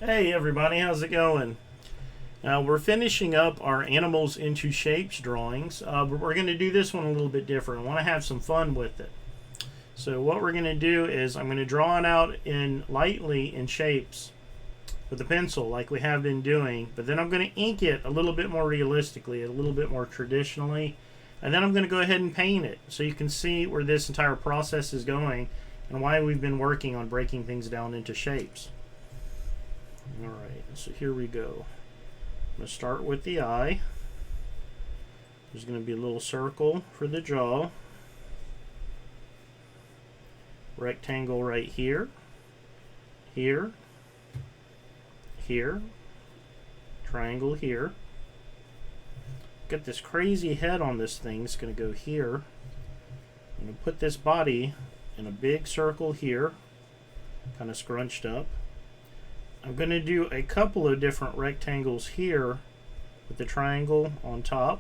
Hey everybody, how's it going? We're finishing up our animals into shapes drawings, but we're going to do this one a little bit different. I want to have some fun with it. So what we're going to do is I'm going to draw it out lightly in shapes with a pencil like we have been doing, but then I'm going to ink it a little bit more realistically, a little bit more traditionally, and then I'm going to go ahead and paint it so you can see where this entire process is going and why we've been working on breaking things down into shapes. Alright, so here we go. I'm going to start with the eye. There's going to be a little circle for the jaw. Rectangle right here. Here. Here. Triangle here. Got this crazy head on this thing. It's going to go here. I'm going to put this body in a big circle here. Kind of scrunched up. I'm going to do a couple of different rectangles here with the triangle on top.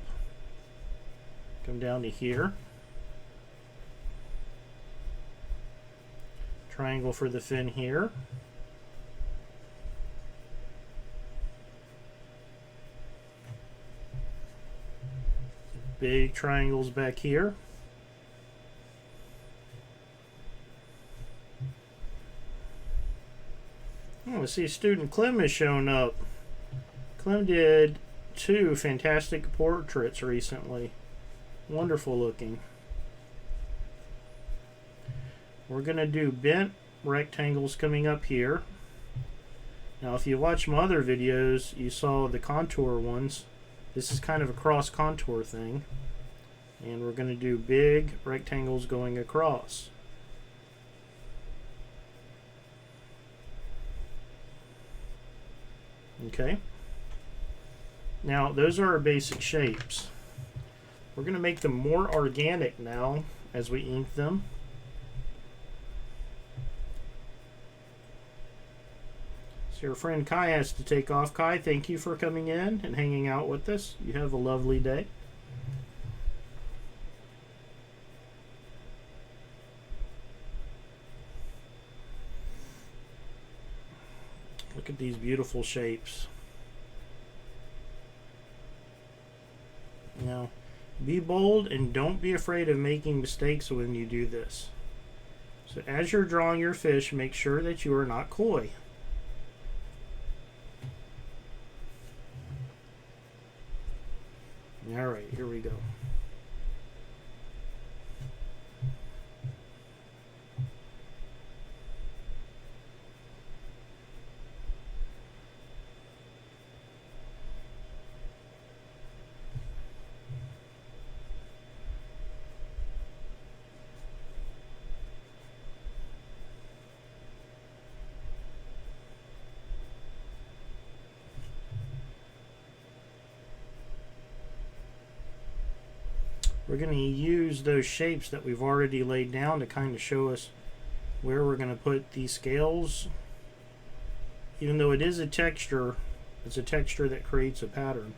Come down to here. Triangle for the fin here. Big triangles back here. Oh, I see student Clem has shown up. Clem did 2 fantastic portraits recently. Wonderful looking. We're going to do bent rectangles coming up here. Now if you watch my other videos, you saw the contour ones. This is kind of a cross contour thing. And we're going to do big rectangles going across. Okay. Now those are our basic shapes. We're going to make them more organic now as we ink them. So your friend Kai has to take off. Kai, thank you for coming in and hanging out with us. You have a lovely day. Look at these beautiful shapes. Now, be bold and don't be afraid of making mistakes when you do this. So as you're drawing your fish, make sure that you are not coy. Alright, here we go. We're going to use those shapes that we've already laid down to kind of show us where we're going to put these scales. Even though it is a texture, it's a texture that creates a pattern.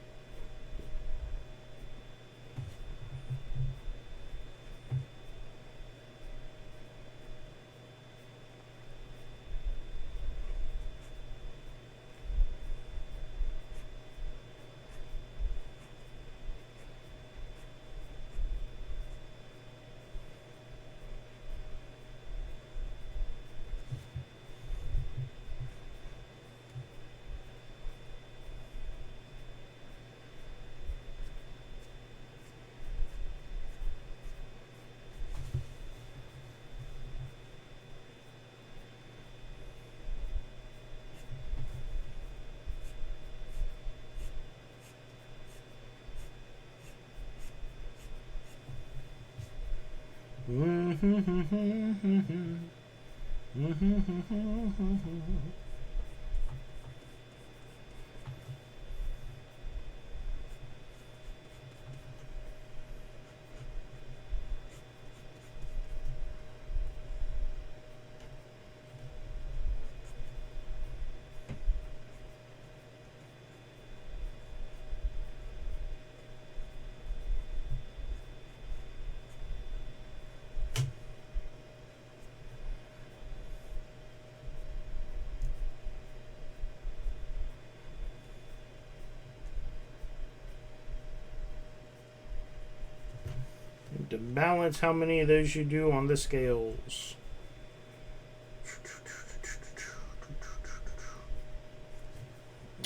to balance how many of those you do on the scales.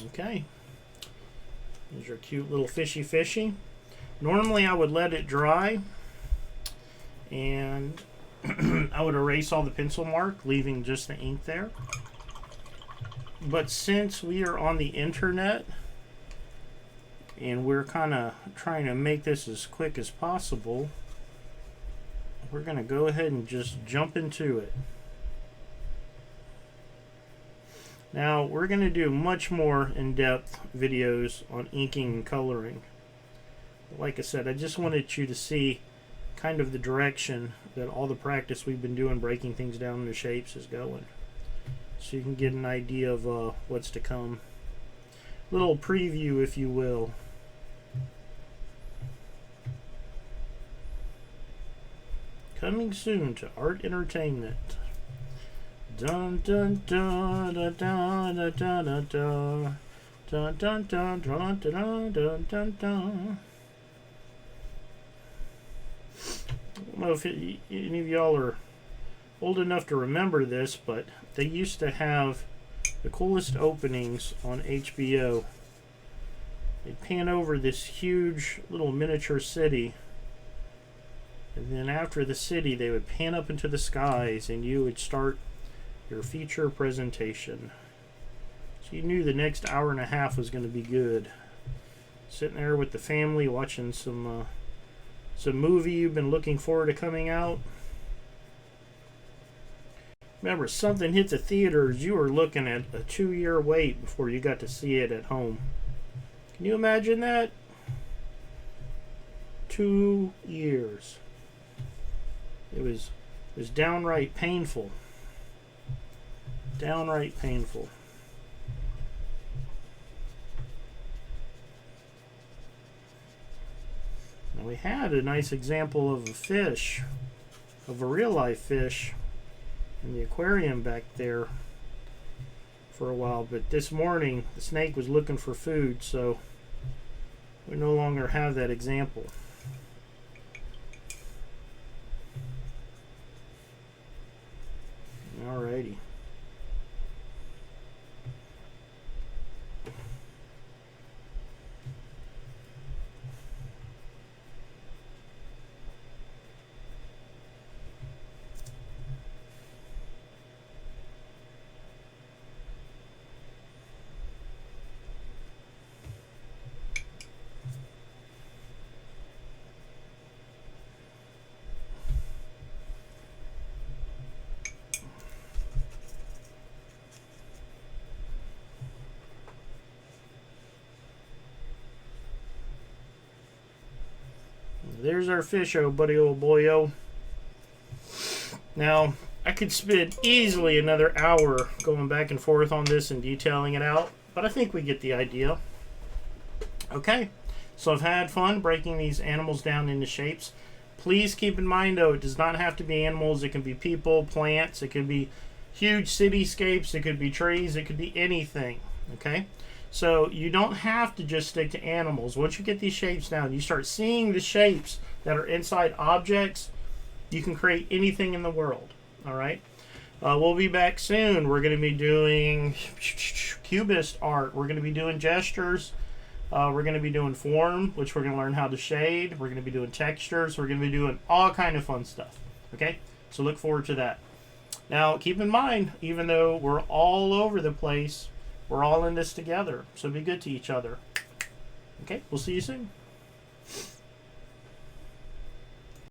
Okay. These are cute little fishy. Normally I would let it dry and I would erase all the pencil mark, leaving just the ink there. But since we are on the internet and we're kind of trying to make this as quick as possible, we're going to go ahead and just jump into it. Now, we're going to do much more in-depth videos on inking and coloring. Like I said, I just wanted you to see kind of the direction that all the practice we've been doing breaking things down into shapes is going. So you can get an idea of what's to come. Little preview, if you will. Coming soon to Art Entertainment. Dun dun dun dun dun dun dun dun dun dun dun dun dun dun dun dun. I don't know if any of y'all are old enough to remember this, but they used to have the coolest openings on HBO. They'd pan over this huge little miniature city, and then after the city they would pan up into the skies and you would start your feature presentation. So you knew the next hour and a half was going to be good. Sitting there with the family watching some movie you've been looking forward to coming out. Remember, something hit the theaters, you were looking at a 2-year wait before you got to see it at home. Can you imagine that? 2 years. It was downright painful. Downright painful. Now we had a nice example of a fish, of a real life fish, in the aquarium back there for a while, but this morning the snake was looking for food, so we no longer have that example. Alrighty. There's our fish, oh buddy, old boyo. Now, I could spend easily another hour going back and forth on this and detailing it out, but I think we get the idea. Okay, so I've had fun breaking these animals down into shapes. Please keep in mind, though, it does not have to be animals. It can be people, plants, it could be huge cityscapes, it could be trees, it could be anything, okay? So you don't have to just stick to animals. Once you get these shapes down, you start seeing the shapes that are inside objects, you can create anything in the world, all right? We'll be back soon. We're going to be doing cubist art. We're going to be doing gestures. We're going to be doing form, which we're going to learn how to shade. We're going to be doing textures. We're going to be doing all kind of fun stuff, okay? So look forward to that. Now, keep in mind, even though we're all over the place, we're all in this together, so be good to each other. Okay, we'll see you soon.